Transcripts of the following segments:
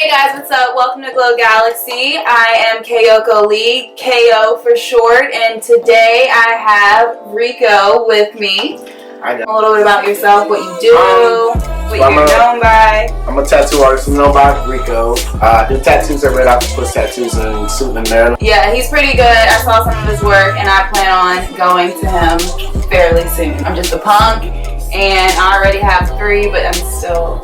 Hey guys, what's up? Welcome to Glow Galaxy. I am Kyoko Lee, KO for short, and today I have Rico with me. I know. A little bit about yourself, what you do, what you're known by. I'm a tattoo artist. I'm known by Rico. I do tattoos at Red Octopus Tattoos in Suitland, Maryland. Yeah, he's pretty good. I saw some of his work, and I plan on going to him fairly soon. I'm just a punk, and I already have 3, but I'm still...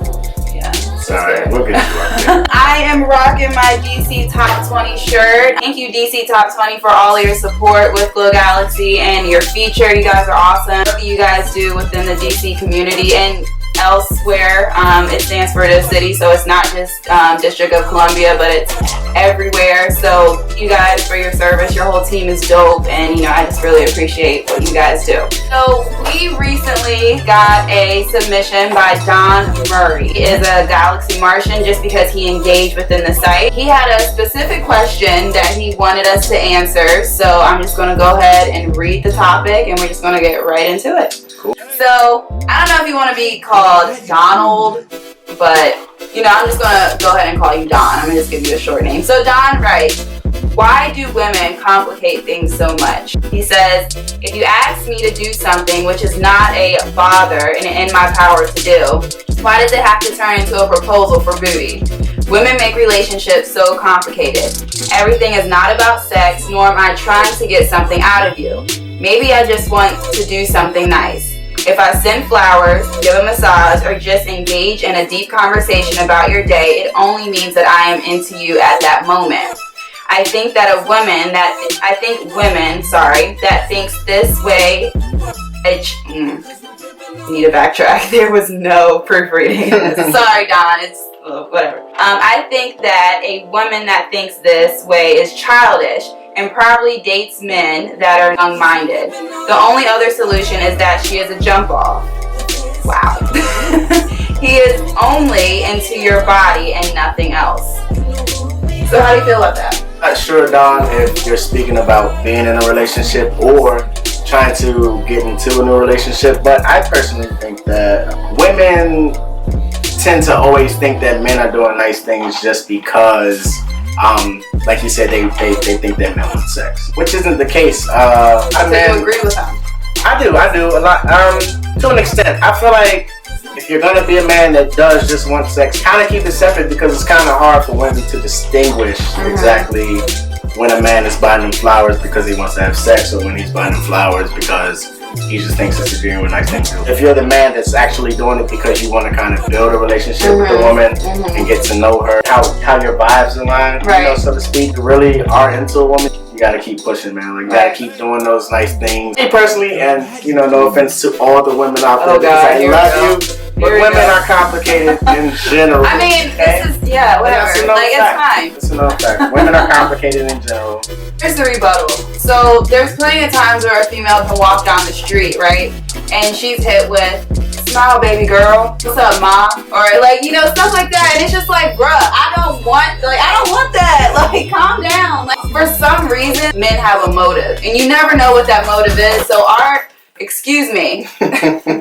Alright, we'll get you up. I am rocking my DC Top 20 shirt. Thank you DC Top 20 for all your support with Glow Galaxy and your feature. You guys are awesome. What you guys do within the DC community and elsewhere. It stands for the city, so it's not just District of Columbia, but it's everywhere. So you guys, for your service, your whole team is dope, and I just really appreciate what you guys do. So we recently got a submission by Don Murray. He is a Galaxy Martian just because he engaged within the site. He had a specific question that he wanted us to answer, so I'm just going to go ahead and read the topic, and we're just going to get right into it. Cool. So I don't know if you want to be called Donald, but I'm just gonna go ahead and call you Don. I'm gonna just give you a short name. So Don writes, why do women complicate things so much? He says, if you ask me to do something which is not a bother and in my power to do, why does it have to turn into a proposal for booty? Women make relationships so complicated. Everything is not about sex, nor am I trying to get something out of you. Maybe I just want to do something nice. If I send flowers, give a massage, or just engage in a deep conversation about your day, it only means that I am into you at that moment. I think women that thinks this way, need to backtrack. There was no proofreading. Sorry, Don. It's whatever. I think that a woman that thinks this way is childish and probably dates men that are young-minded. The only other solution is that she is a jump-off. Wow. He is only into your body and nothing else. So how do you feel about that? Not sure, Don, if you're speaking about being in a relationship or trying to get into a new relationship, but I personally think that women tend to always think that men are doing nice things just because like you said, they think that men want sex, which isn't the case. Do you agree with them? I do a lot. To an extent, I feel like if you're gonna be a man that does just want sex, kind of keep it separate because it's kind of hard for women to distinguish exactly when a man is buying them flowers because he wants to have sex, or when he's buying them flowers because he just thinks it's a genuine nice thing to do. If you're the man that's actually doing it because you want to kind of build a relationship with the woman and get to know her, how your vibes align, so to speak, really are into a woman, you gotta keep pushing, man. Like, you gotta keep doing those nice things. Me personally, and no offense to all the women out there, because I love you. But women are complicated in general. I mean, this is, whatever. It's fine. It's another fact. Women are complicated in general. Here's the rebuttal. So, there's plenty of times where a female can walk down the street, right? And she's hit with, smile, baby girl. What's up, ma? Or, stuff like that. And it's just like, bruh, I don't want that. Like, calm down. Like, for some reason, men have a motive. And you never know what that motive is. So, excuse me.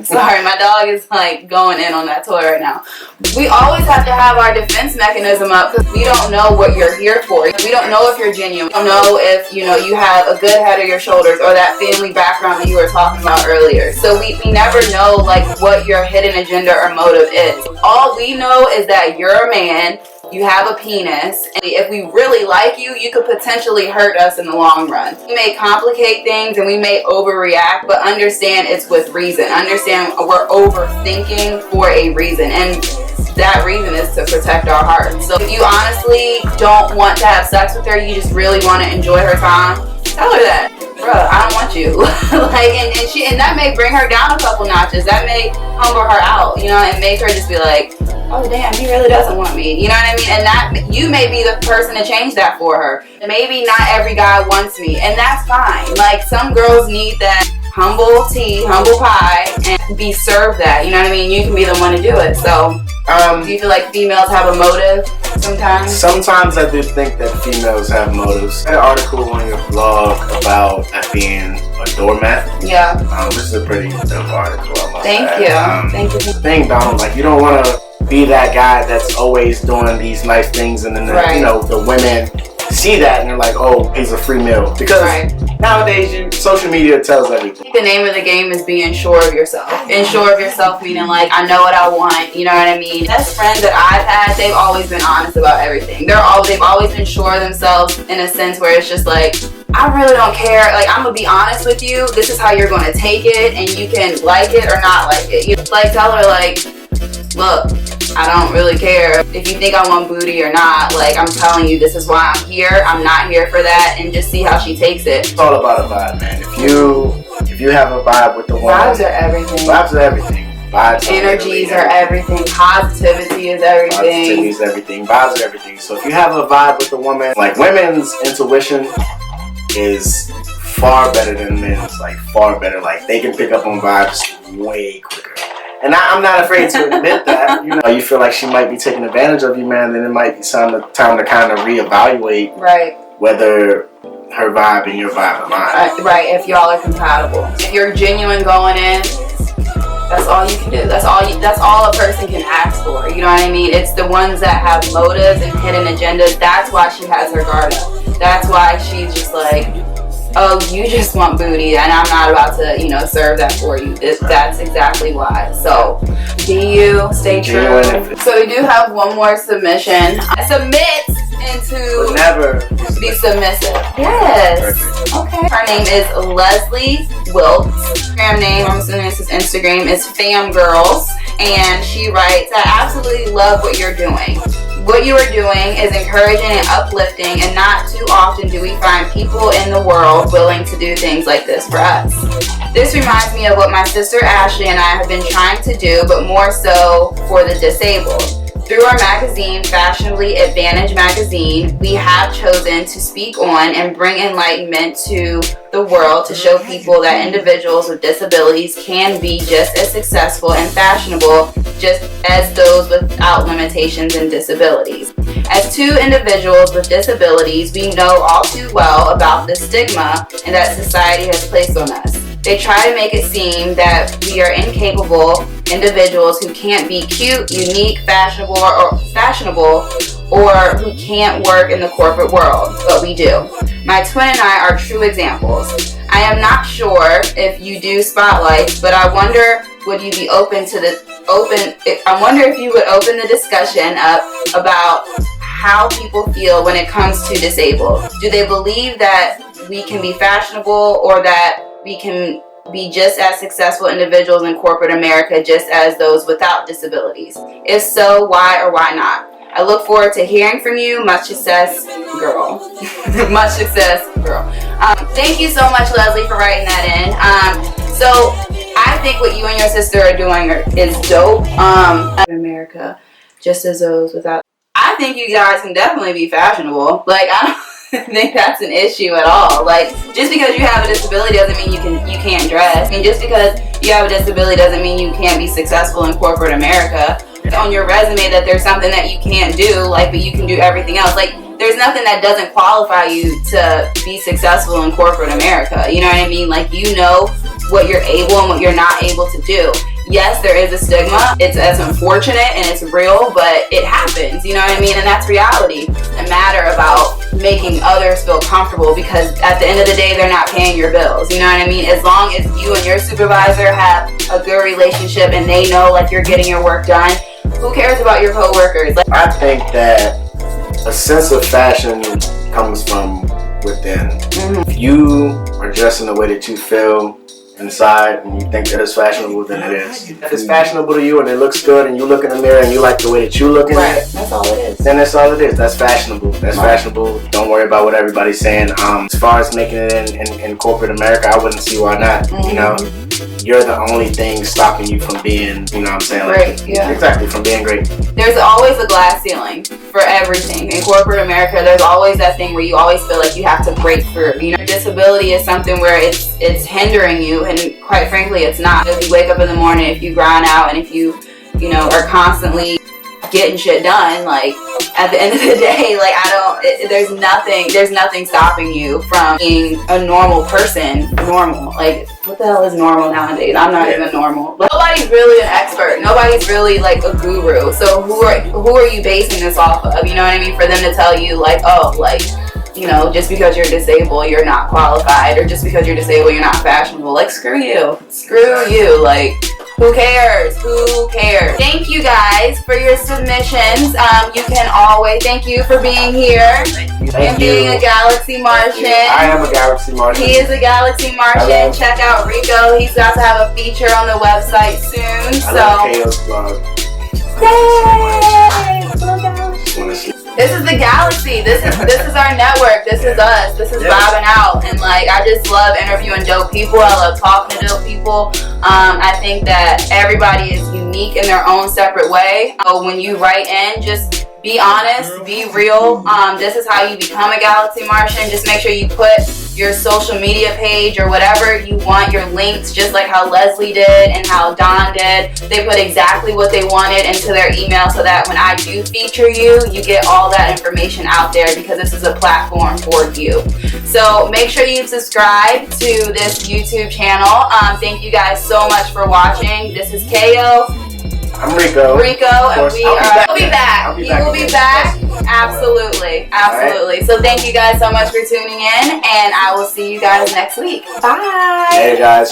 Sorry, my dog is going in on that toy right now. We always have to have our defense mechanism up because we don't know what you're here for. We don't know if you're genuine. We don't know if, you have a good head on your shoulders or that family background that you were talking about earlier. So we never know what your hidden agenda or motive is. All we know is that you're a man. You have a penis, and if we really like you, you could potentially hurt us in the long run. We may complicate things and we may overreact, but understand it's with reason. Understand we're overthinking for a reason, and that reason is to protect our hearts. So if you honestly don't want to have sex with her, you just really want to enjoy her time, tell her that. Bruh, I don't want you. and that may bring her down a couple notches. That may humble her out, and make her just be like, oh damn, he really doesn't want me. You know what I mean? And that you may be the person to change that for her. Maybe not every guy wants me, and that's fine. Some girls need that humble tea, humble pie, and be served that. You know what I mean? You can be the one to do it. So, do you feel like females have a motive sometimes? Sometimes I do think that females have motives. I had an article on your blog about that being a doormat. Yeah. This is a pretty dope article, I must Thank say. you. Thank you. Thing, Donald, you don't want to be that guy that's always doing these nice things, and then Right. the women see that and they're like, oh, he's a free meal. Because nowadays, social media tells everything. The name of the game is being sure of yourself. And sure of yourself meaning like, I know what I want, you know what I mean? Best friends that I've had, they've always been honest about everything. They've always been sure of themselves in a sense where it's just like, I really don't care. Like, I'm gonna be honest with you. This is how you're gonna take it, and you can like it or not like it. You like tell her like, look, I don't really care if you think I want booty or not. Like, I'm telling you, this is why I'm here. I'm not here for that, and just see how she takes it. It's all about a vibe, man. If you have a vibe with the woman, Vibes are everything. Vibes are everything. Vibes Energies are everything. Positivity is everything. Positivity is everything. Vibes are everything. So if you have a vibe with the woman, like, women's intuition is far better than men's. Like, far better. Like, they can pick up on vibes way quicker. And I'm not afraid to admit that. You feel like she might be taking advantage of you, man, then it might be time to kind of reevaluate whether her vibe and your vibe align. Right, if y'all are compatible. If you're genuine going in, that's all you can do. That's all a person can ask for. You know what I mean? It's the ones that have motives and hidden agendas. That's why she has her guard up. That's why she's just like, oh, you just want booty, and I'm not about to, serve that for you. That's exactly why. So, be you, stay true. So we do have one more submission. Submit into but never be submissive. Yes. Okay. Her name is Leslie Wilkes. Instagram name, I'm assuming this is Instagram, is Famgirls, and she writes, I absolutely love what you're doing. What you are doing is encouraging and uplifting, and not too often do we find people in the world willing to do things like this for us. This reminds me of what my sister Ashley and I have been trying to do, but more so for the disabled. Through our magazine, Fashionably Advantage Magazine, we have chosen to speak on and bring enlightenment to the world to show people that individuals with disabilities can be just as successful and fashionable just as those without limitations and disabilities. As two individuals with disabilities, we know all too well about the stigma and that society has placed on us. They try to make it seem that we are incapable individuals who can't be cute, unique, fashionable, or who can't work in the corporate world, but we do. My twin and I are true examples. I am not sure if you do spotlights, but I wonder if you would open the discussion up about how people feel when it comes to disabled. Do they believe that we can be fashionable, or that we can be just as successful individuals in corporate America just as those without disabilities? If so, why or why not? I look forward to hearing from you. Much success, girl. Much success, girl. Thank you so much, Leslie, for writing that in. So I think what you and your sister are doing is dope. America, just as those without. I think you guys can definitely be fashionable. Like, I don't think that's an issue at all. Like, just because you have a disability doesn't mean you can't dress. I mean, just because you have a disability doesn't mean you can't be successful in corporate America. On your resume that there's something that you can't do, like, but you can do everything else. Like, there's nothing that doesn't qualify you to be successful in corporate America. You know what I mean? Like, you know what you're able and what you're not able to do. Yes, there is a stigma. It's unfortunate and it's real, but it happens, you know what I mean? And that's reality. A matter about making others feel comfortable, because at the end of the day, they're not paying your bills, you know what I mean? As long as you and your supervisor have a good relationship and they know, like, you're getting your work done, who cares about your coworkers? Like, I think that a sense of fashion comes from within. Mm-hmm. If you are dressed in the way that you feel inside and you think that it's fashionable, then it is. If it's fashionable to you and it looks good and you look in the mirror and you like the way that you look in it, that's all it is. Then that's all it is. That's fashionable. That's fashionable. Don't worry about what everybody's saying. As far as making it in corporate America, I wouldn't see why not. Mm-hmm. You know, you're the only thing stopping you from being, you know what I'm saying? Like, great, yeah. Exactly, from being great. There's always a glass ceiling for everything. In corporate America, there's always that thing where you always feel like you have to break through. You know, disability is something where it's hindering you, and quite frankly, it's not. If you wake up in the morning, if you grind out, and if you are constantly getting shit done, like, at the end of the day, like there's nothing stopping you from being a normal person. Normal, like what the hell is normal nowadays? I'm not even normal. But nobody's really an expert. Nobody's really like a guru. So who are you basing this off of? You know what I mean? For them to tell you like, oh, like, you know, just because you're disabled, you're not qualified, or just because you're disabled, you're not fashionable. Like, screw you. Like, who cares? Thank you guys for your submissions. You can always, thank you for being here and being a Galaxy Martian. I am a Galaxy Martian. He is a Galaxy Martian. Check out Rico. He's about to have a feature on the website soon. I love Chaos blog. Yay! This is the Galaxy. This is our network. This is us. This is vibing out. And like, I just love interviewing dope people. I love talking to dope people. I think that everybody is unique in their own separate way. When you write in, just be honest, be real. This is how you become a Galaxy Martian. Just make sure you put your social media page or whatever you want, your links, just like how Leslie did and how Don did. They put exactly what they wanted into their email so that when I do feature you, you get all that information out there, because this is a platform for you. So make sure you subscribe to this YouTube channel. Thank you guys so much for watching. This is KO. I'm Rico. And we'll be back. He will be back. Absolutely. So thank you guys so much for tuning in, and I will see you guys next week. Bye. Hey guys.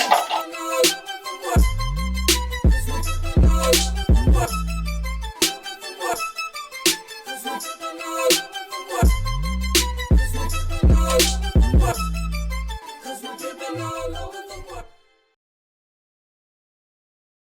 Cause we're dripping all over the world.